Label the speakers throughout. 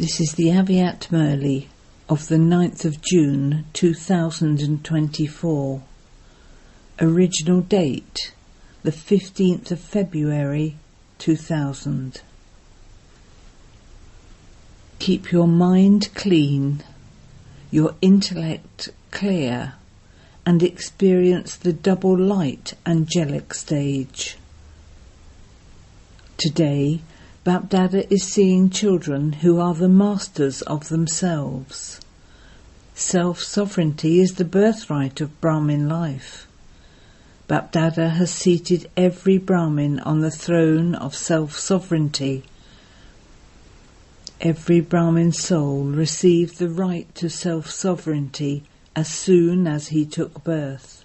Speaker 1: This is the Aviat Murli of the 9th of June 2024. Original date the 15th of February 2000. Keep your mind clean, your intellect clear, and experience the double light angelic stage. Today, Bapdada is seeing children who are the masters of themselves. Self-sovereignty is the birthright of Brahmin life. Bapdada has seated every Brahmin on the throne of self-sovereignty. Every Brahmin soul received the right to self-sovereignty as soon as he took birth.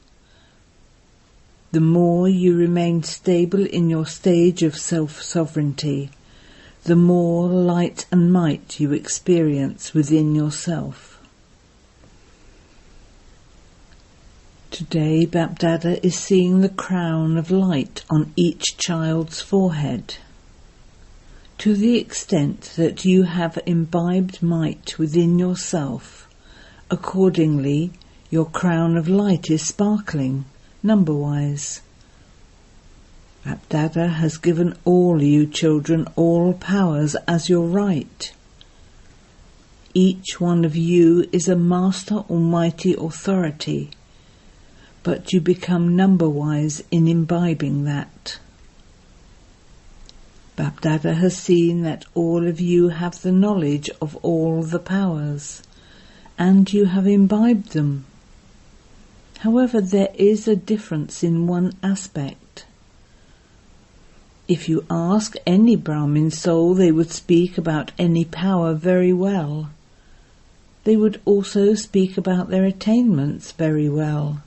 Speaker 1: The more you remain stable in your stage of self-sovereignty, the more light and might you experience within yourself. Today, Bapdada is seeing the crown of light on each child's forehead. To the extent that you have imbibed might within yourself, accordingly, your crown of light is sparkling, number-wise. Bapdada has given all you children all powers as your right. Each one of you is a master almighty authority, but you become number-wise in imbibing that. Bapdada has seen that all of you have the knowledge of all the powers, and you have imbibed them. However, there is a difference in one aspect. If you ask any Brahmin soul, they would speak about any power very well. They would also speak about their attainments very well.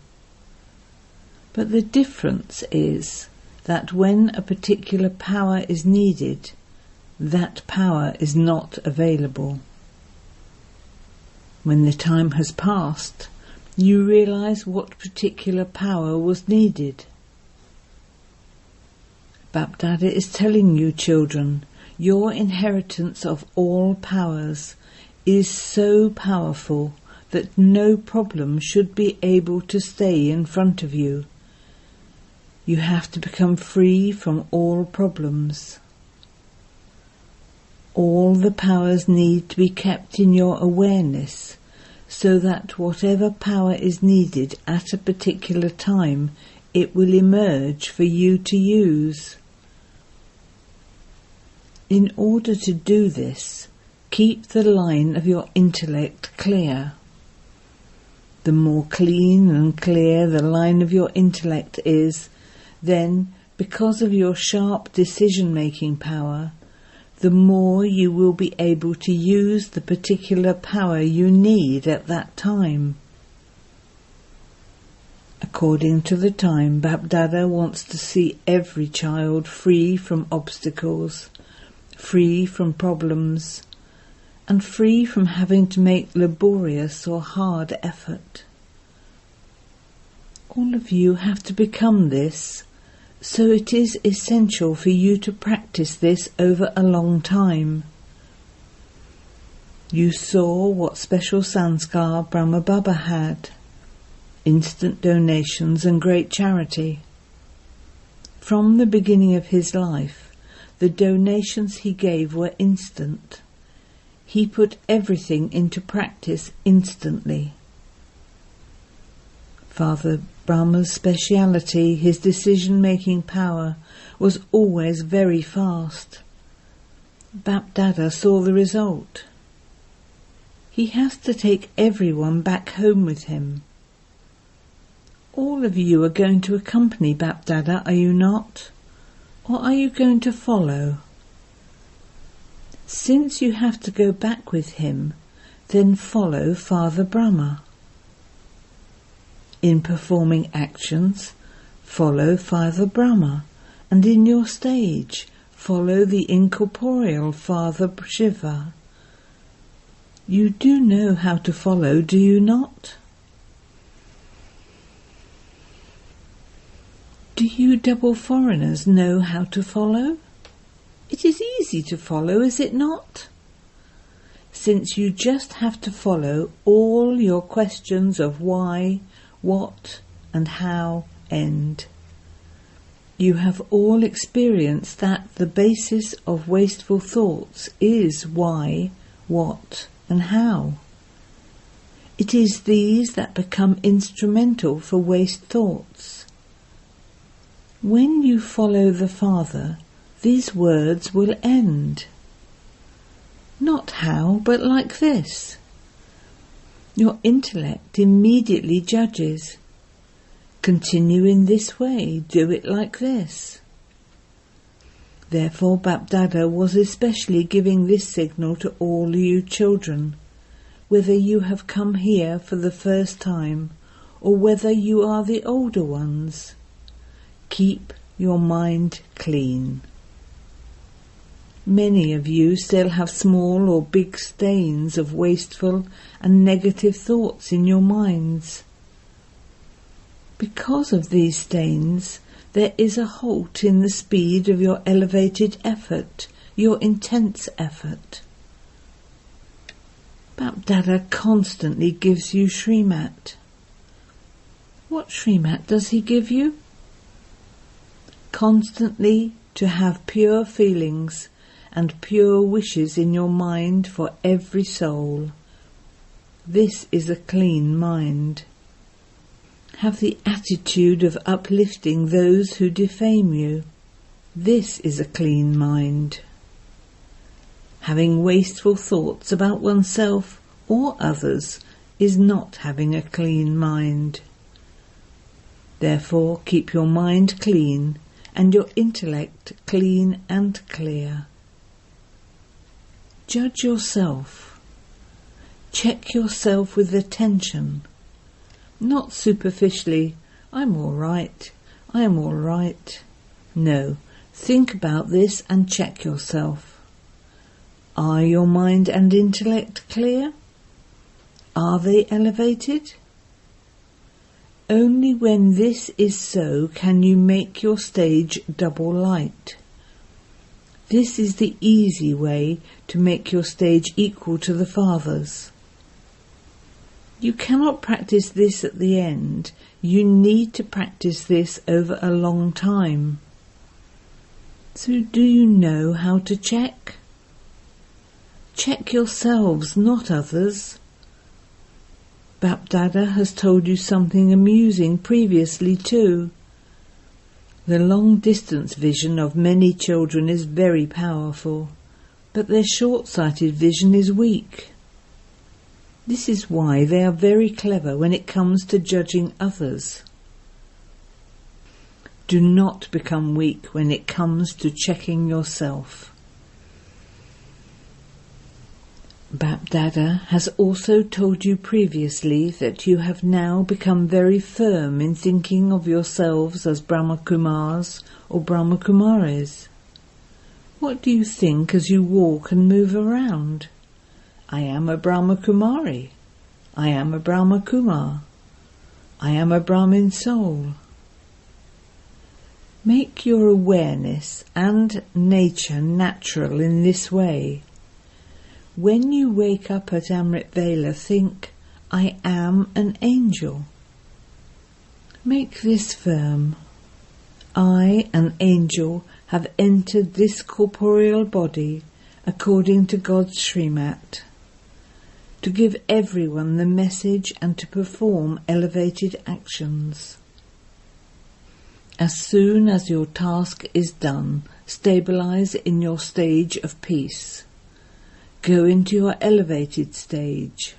Speaker 1: But the difference is that when a particular power is needed, that power is not available. When the time has passed, you realize what particular power was needed. Bapdada is telling you, children, your inheritance of all powers is so powerful that no problem should be able to stay in front of you. You have to become free from all problems. All the powers need to be kept in your awareness, so that whatever power is needed at a particular time, it will emerge for you to use. In order to do this, keep the line of your intellect clear. The more clean and clear the line of your intellect is, then, because of your sharp decision-making power, the more you will be able to use the particular power you need at that time. According to the time, Bapdada wants to see every child free from obstacles, free from problems, and free from having to make laborious or hard effort. All of you have to become this, so it is essential for you to practice this over a long time. You saw what special sanskar Brahma Baba had: instant donations and great charity. From the beginning of his life, the donations he gave were instant. He put everything into practice instantly. Father Brahma's speciality, his decision-making power, was always very fast. Bapdada saw the result. He has to take everyone back home with him. All of you are going to accompany Bapdada, are you not? Or are you going to follow? Since you have to go back with him, then follow Father Brahma. In performing actions, follow Father Brahma, and in your stage, follow the incorporeal Father Shiva. You do know how to follow, do you not? Do you double foreigners know how to follow? It is easy to follow, is it not? since you just have to follow all your questions of why, what, and how end. You have all experienced that the basis of wasteful thoughts is why, what, and how. It is these that become instrumental for waste thoughts. When you follow the Father, these words will end. Not how, but like this. Your intellect immediately judges. Continue in this way, do it like this. Therefore Bapdada was especially giving this signal to all you children, whether you have come here for the first time or whether you are the older ones. Keep your mind clean. Many of you still have small or big stains of wasteful and negative thoughts in your minds. Because of these stains, there is a halt in the speed of your elevated effort, your intense effort. Bapdada constantly gives you Srimat. What Srimat does he give you? Constantly to have pure feelings and pure wishes in your mind for every soul. This is a clean mind. Have the attitude of uplifting those who defame you. This is a clean mind. Having wasteful thoughts about oneself or others is not having a clean mind. Therefore, keep your mind clean and your intellect clean and clear. Judge yourself. Check yourself with attention. Not superficially, I'm all right, I am all right. No, think about this and check yourself. Are your mind and intellect clear? Are they elevated? Only when this is so can you make your stage double light. This is the easy way to make your stage equal to the Father's. You cannot practice this at the end. You need to practice this over a long time. So do you know how to check? Check yourselves, not others. Bapdada has told you something amusing previously too. The long-distance vision of many children is very powerful, but their short-sighted vision is weak. This is why they are very clever when it comes to judging others. Do not become weak when it comes to checking yourself. Bapdada has also told you previously that you have now become very firm in thinking of yourselves as Brahma Kumaris or Brahma Kumaris. What do you think as you walk and move around? I am a Brahma Kumari. I am a Brahma Kumar. I am a Brahmin soul. Make your awareness and nature natural in this way. When you wake up at Amrit Vela, think, I am an angel. Make this firm. I, an angel, have entered this corporeal body according to God's Srimat, to give everyone the message and to perform elevated actions. As soon as your task is done, stabilize in your stage of peace. Go into your elevated stage.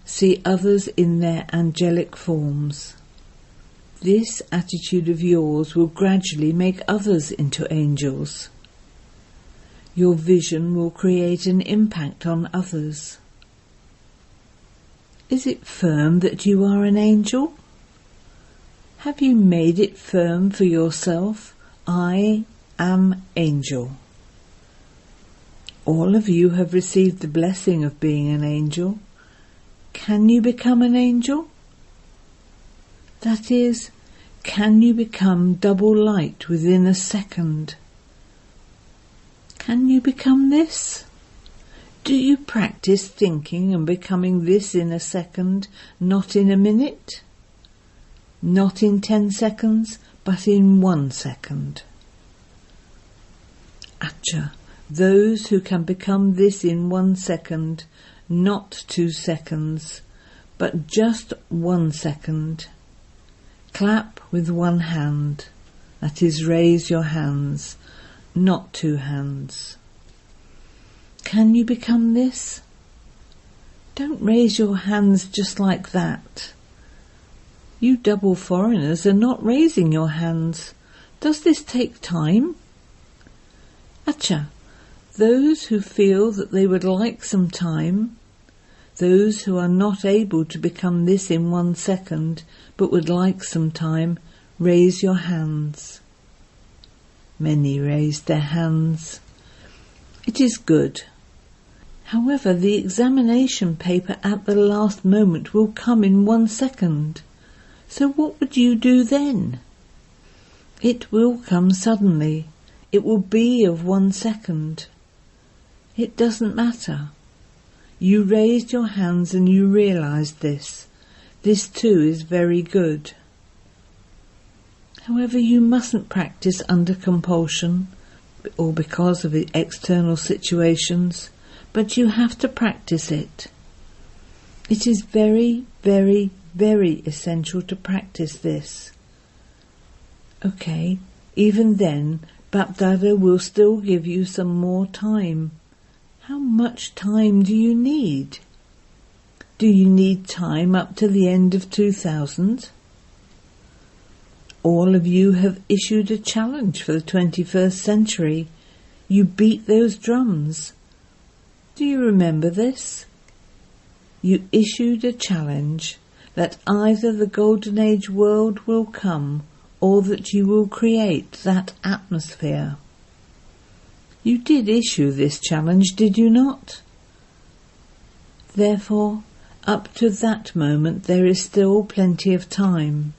Speaker 1: See others in their angelic forms. This attitude of yours will gradually make others into angels. Your vision will create an impact on others. Is it firm that you are an angel? Have you made it firm for yourself? I am angel. All of you have received the blessing of being an angel. Can you become an angel? That is, can you become double light within a second? Can you become this? Do you practice thinking and becoming this in a second, not in a minute? Not in 10 seconds, but in 1 second. Acha, those who can become this in 1 second, not 2 seconds, but just 1 second. Clap with one hand, that is, raise your hands, not 2 hands. Can you become this? Don't raise your hands just like that. You double foreigners are not raising your hands. Does this take time? Acha, those who feel that they would like some time, those who are not able to become this in 1 second but would like some time, raise your hands. Many raised their hands. It is good. However, the examination paper at the last moment will come in 1 second. So what would you do then? It will come suddenly. It will be of 1 second. It doesn't matter. You raised your hands and you realized this. This too is very good. However, you mustn't practice under compulsion or because of the external situations, but you have to practice it. It is very, very, very essential to practice this. Okay, even then, Bapdada will still give you some more time. How much time do you need? Do you need time up to the end of 2000? All of you have issued a challenge for the 21st century. You beat those drums. Do you remember this? You issued a challenge that either the Golden Age world will come or that you will create that atmosphere. You did issue this challenge, did you not? Therefore, up to that moment there is still plenty of time.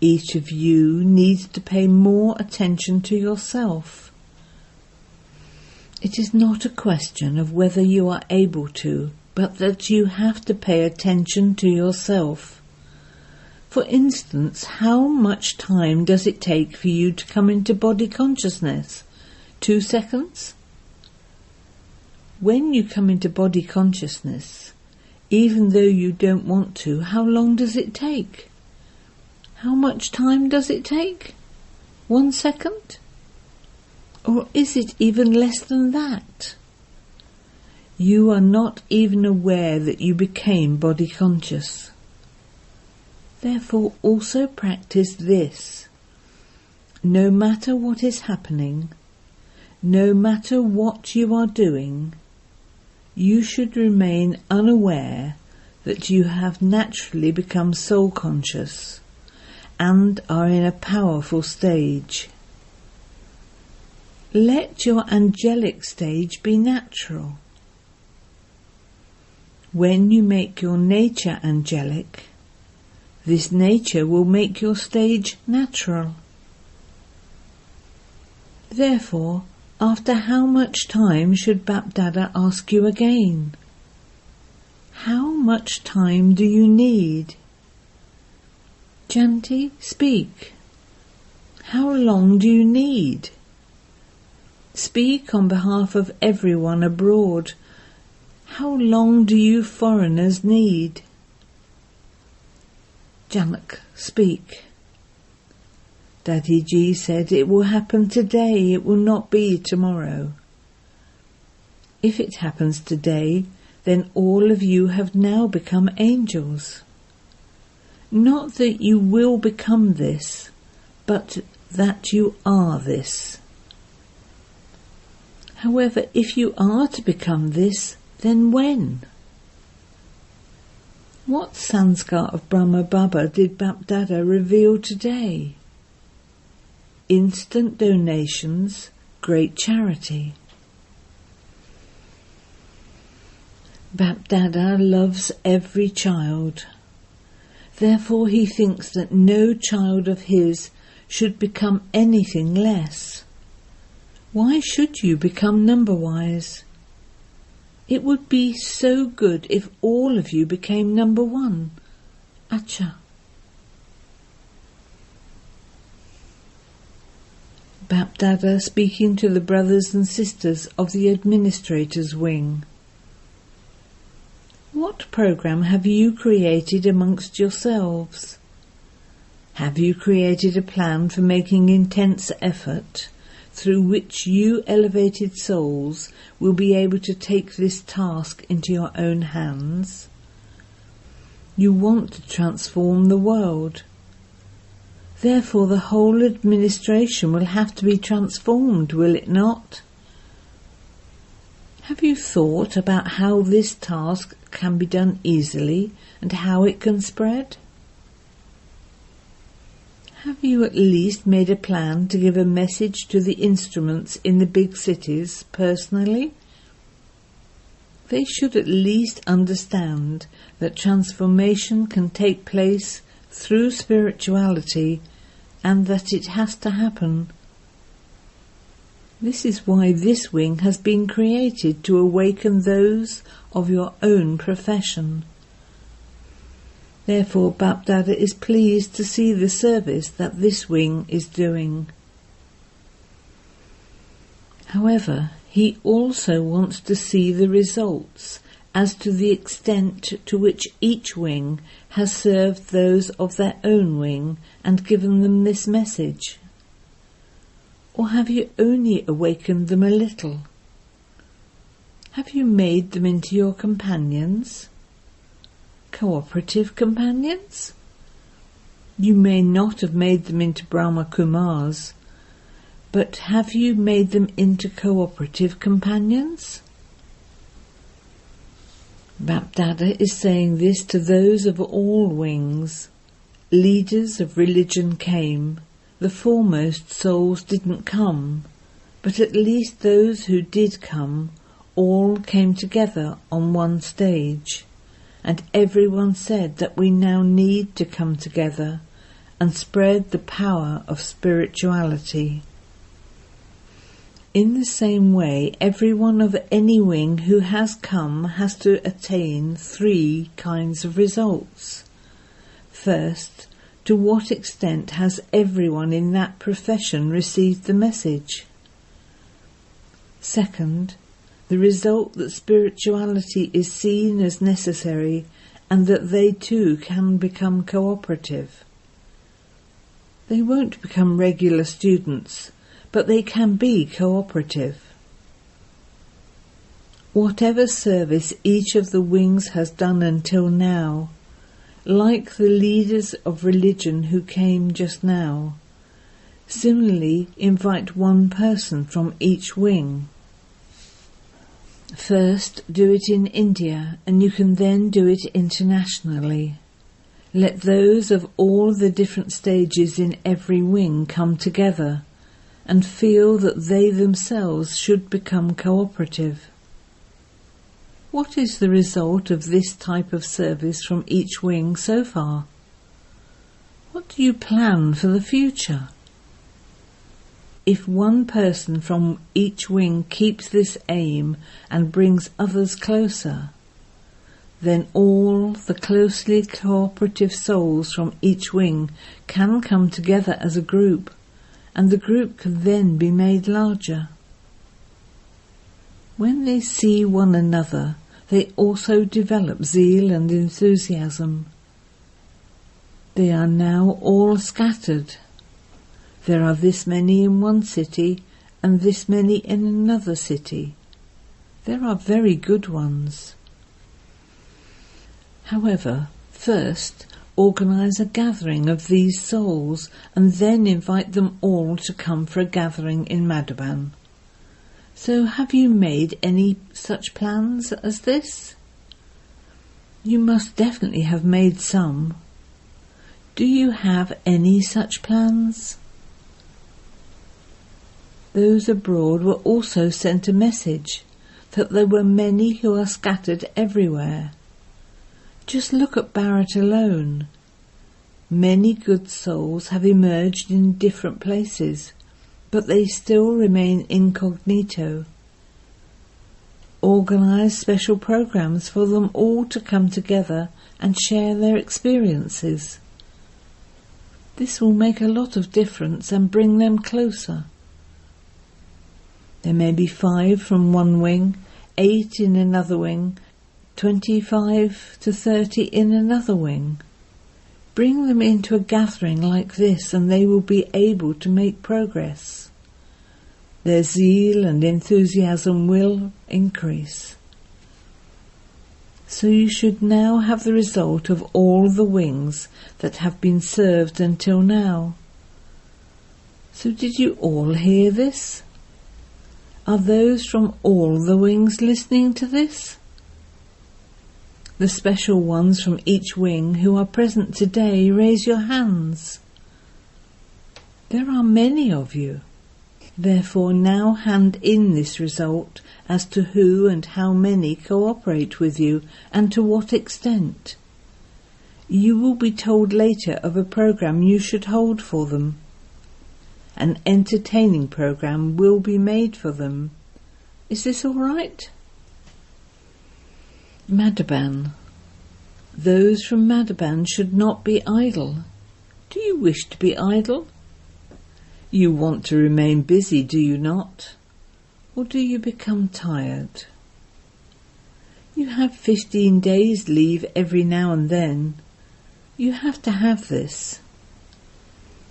Speaker 1: Each of you needs to pay more attention to yourself. It is not a question of whether you are able to, but that you have to pay attention to yourself. For instance, how much time does it take for you to come into body consciousness? 2 seconds? When you come into body consciousness, even though you don't want to, how long does it take? How much time does it take? 1 second? Or is it even less than that? You are not even aware that you became body conscious. Therefore also practice this. No matter what is happening, no matter what you are doing, you should remain unaware that you have naturally become soul conscious and are in a powerful stage. Let your angelic stage be natural. When you make your nature angelic, this nature will make your stage natural. Therefore, after how much time should Bapdada ask you again? How much time do you need? Shanti, speak. How long do you need? Speak on behalf of everyone abroad. How long do you foreigners need? Janak, speak. Daddy Ji said it will happen today, it will not be tomorrow. If it happens today, then all of you have now become angels. Not that you will become this, but that you are this. However, if you are to become this, then when? What sanskar of Brahma Baba did Bapdada reveal today? Instant donations, great charity. Bapdada loves every child. Therefore he thinks that no child of his should become anything less. Why should you become number-wise? It would be so good if all of you became number one. Acha. Bapdada speaking to the brothers and sisters of the administrator's wing. What program have you created amongst yourselves? Have you created a plan for making intense effort through which you elevated souls will be able to take this task into your own hands? You want to transform the world. Therefore the whole administration will have to be transformed, will it not? Have you thought about how this task can be done easily and how it can spread? Have you at least made a plan to give a message to the instruments in the big cities personally? They should at least understand that transformation can take place through spirituality and that it has to happen. This is why this wing has been created, to awaken those of your own profession. Therefore, Bapdada is pleased to see the service that this wing is doing. However, he also wants to see the results as to the extent to which each wing has served those of their own wing and given them this message. Or have you only awakened them a little? Have you made them into your companions? Cooperative companions? You may not have made them into Brahma Kumaris, but have you made them into cooperative companions? Bapdada is saying this to those of all wings. Leaders of religion came. The foremost souls didn't come, but at least those who did come all came together on one stage, and everyone said that we now need to come together and spread the power of spirituality. In the same way, everyone of any wing who has come has to attain 3 kinds of results. First, to what extent has everyone in that profession received the message? Second, the result that spirituality is seen as necessary and that they too can become cooperative. They won't become regular students, but they can be cooperative. Whatever service each of the wings has done until now, like the leaders of religion who came just now, similarly invite one person from each wing. First, do it in India, and you can then do it internationally. Let those of all the different stages in every wing come together and feel that they themselves should become cooperative. What is the result of this type of service from each wing so far? What do you plan for the future? If one person from each wing keeps this aim and brings others closer, then all the closely cooperative souls from each wing can come together as a group, and the group can then be made larger. When they see one another, they also develop zeal and enthusiasm. They are now all scattered. There are this many in one city and this many in another city. There are very good ones. However, first organize a gathering of these souls and then invite them all to come for a gathering in Madhuban. So have you made any such plans as this? You must definitely have made some. Do you have any such plans? Those abroad were also sent a message that there were many who are scattered everywhere. Just look at Bharat alone. Many good souls have emerged in different places, but they still remain incognito. Organise special programs for them all to come together and share their experiences. This will make a lot of difference and bring them closer. There may be 5 from one wing, 8 in another wing, 25 to 30 in another wing. Bring them into a gathering like this and they will be able to make progress. Their zeal and enthusiasm will increase. So you should now have the result of all the wings that have been served until now. So did you all hear this? Are those from all the wings listening to this? The special ones from each wing who are present today, raise your hands. There are many of you. Therefore now hand in this result as to who and how many cooperate with you and to what extent. You will be told later of a program you should hold for them. An entertaining program will be made for them. Is this all right? Madhaban. Those from Madhaban should not be idle. Do you wish to be idle? You want to remain busy, do you not? Or do you become tired? You have 15 days leave every now and then. You have to have this.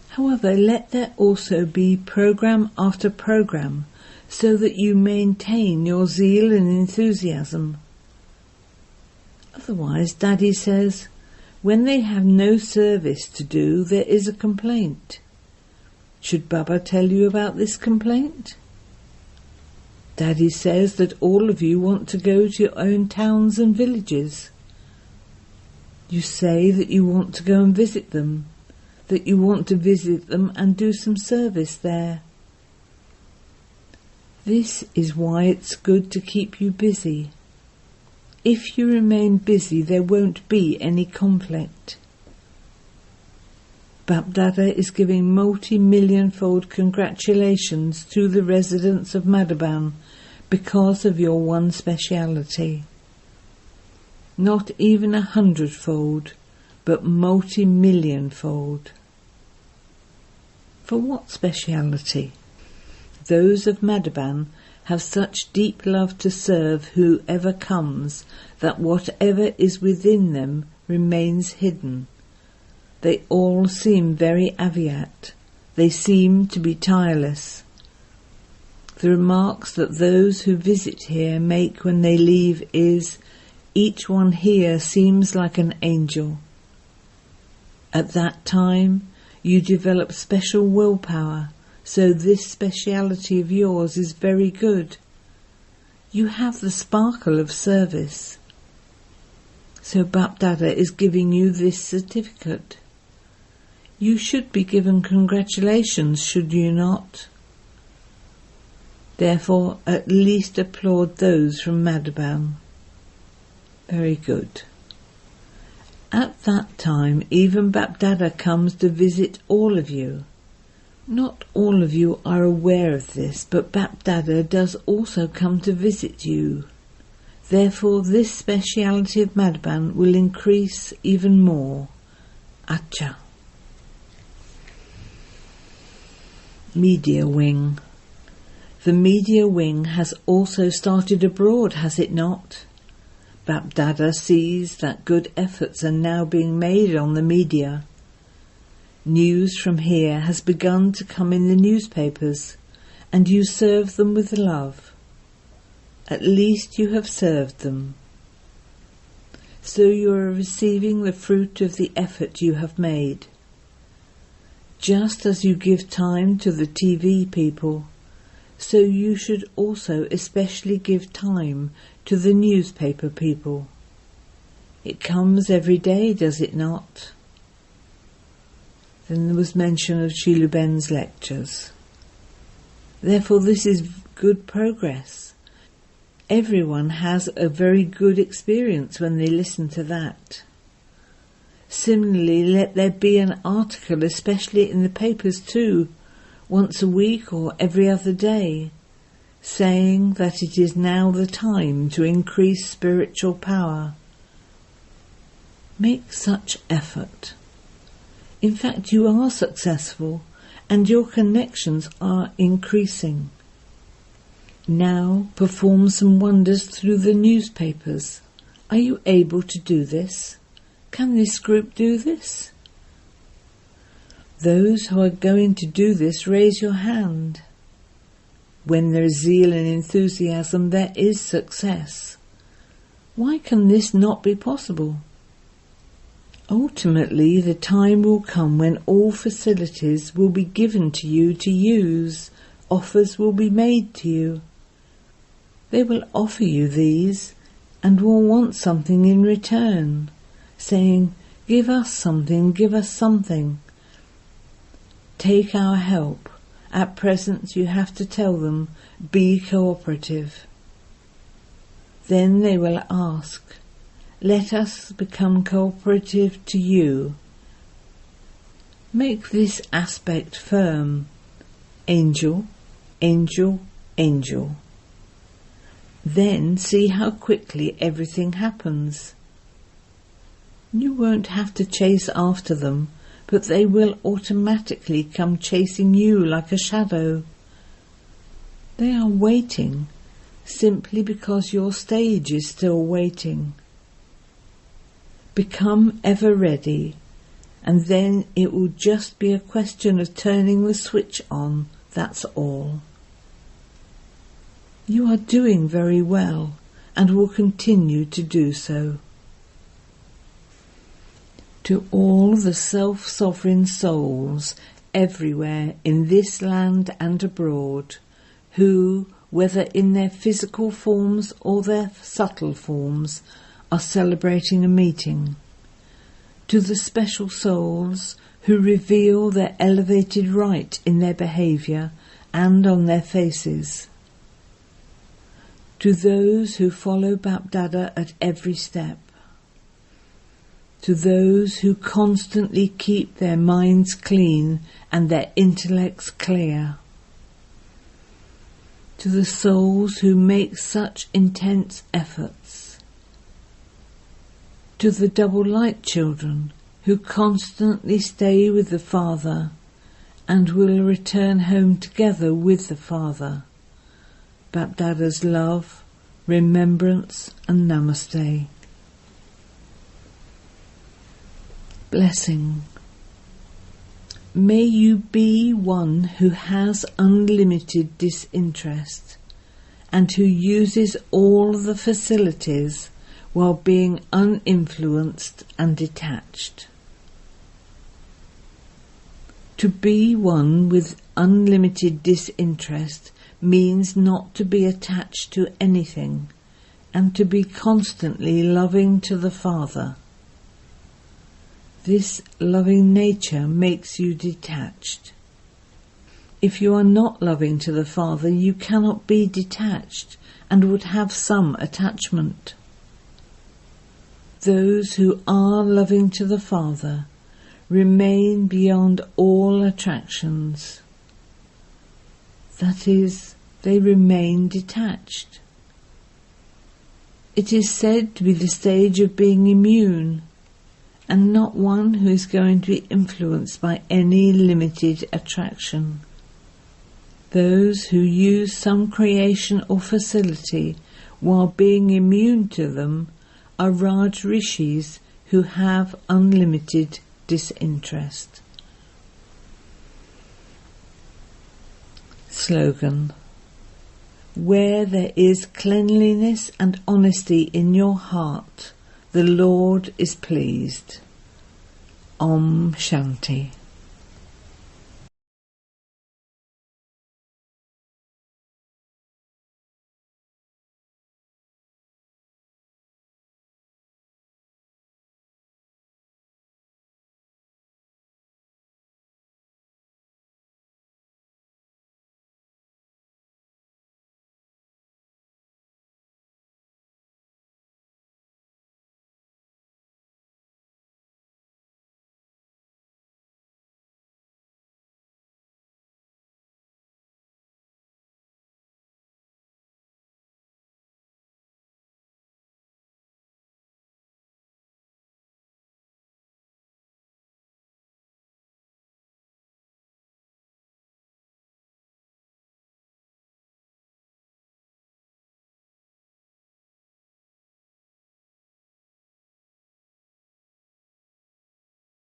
Speaker 1: However, let there also be program after program so that you maintain your zeal and enthusiasm. Otherwise, Daddy says, when they have no service to do, there is a complaint. Should Baba tell you about this complaint? Daddy says that all of you want to go to your own towns and villages. You say that you want to go and visit them, that you want to visit them and do some service there. This is why it's good to keep you busy. If you remain busy, there won't be any conflict. Bapdada is giving multi-million-fold congratulations to the residents of Madhaban because of your one speciality. Not even 100-fold, but multi-million-fold. For what speciality? Those of Madhaban have such deep love to serve whoever comes that whatever is within them remains hidden. They all seem very aviat. They seem to be tireless. The remarks that those who visit here make when they leave is, each one here seems like an angel. At that time, you develop special willpower, so this speciality of yours is very good. You have the sparkle of service. So Bapdada is giving you this certificate. You should be given congratulations, should you not? Therefore, at least applaud those from Madhaban. Very good. At that time, even Bapdada comes to visit all of you. Not all of you are aware of this, but Bapdada does also come to visit you. Therefore, this speciality of Madhaban will increase even more. Acha. Media Wing. The media wing has also started abroad, has it not? Bapdada sees that good efforts are now being made on the media. News from here has begun to come in the newspapers, and you serve them with love. At least you have served them. So you are receiving the fruit of the effort you have made. Just as you give time to the TV people, so you should also especially give time to the newspaper people. It comes every day, does it not? Then there was mention of Shiluben's lectures. Therefore this is good progress. Everyone has a very good experience when they listen to that. Similarly, let there be an article, especially in the papers too, once a week or every other day, saying that it is now the time to increase spiritual power. Make such effort. In fact, you are successful and your connections are increasing. Now perform some wonders through the newspapers. Are you able to do this? Can this group do this? Those who are going to do this, raise your hand. When there is zeal and enthusiasm, there is success. Why can this not be possible? Ultimately, the time will come when all facilities will be given to you to use. Offers will be made to you. They will offer you these and will want something in return, saying, "Give us something, give us something. Take our help." At present you have to tell them, "Be cooperative." Then they will ask, "Let us become cooperative to you." Make this aspect firm. Angel, angel, angel. Then see how quickly everything happens. You won't have to chase after them, but they will automatically come chasing you like a shadow. They are waiting simply because your stage is still waiting. Become ever ready, and then it will just be a question of turning the switch on, that's all. You are doing very well and will continue to do so. To all the self-sovereign souls everywhere in this land and abroad, who, whether in their physical forms or their subtle forms, are celebrating a meeting. To the special souls who reveal their elevated right in their behaviour and on their faces. To those who follow Bapdada at every step. To those who constantly keep their minds clean and their intellects clear. To the souls who make such intense efforts. To the double light children who constantly stay with the Father and will return home together with the Father. Bapdada's love, remembrance and namaste. Blessing. May you be one who has unlimited disinterest and who uses all the facilities while being uninfluenced and detached. To be one with unlimited disinterest means not to be attached to anything and to be constantly loving to the Father. This loving nature makes you detached. If you are not loving to the Father, you cannot be detached and would have some attachment. Those who are loving to the Father remain beyond all attractions. That is, they remain detached. It is said to be the stage of being immune, and not one who is going to be influenced by any limited attraction. Those who use some creation or facility while being immune to them are Raj Rishis who have unlimited disinterest. Slogan. Where there is cleanliness and honesty in your heart, the Lord is pleased. Om Shanti.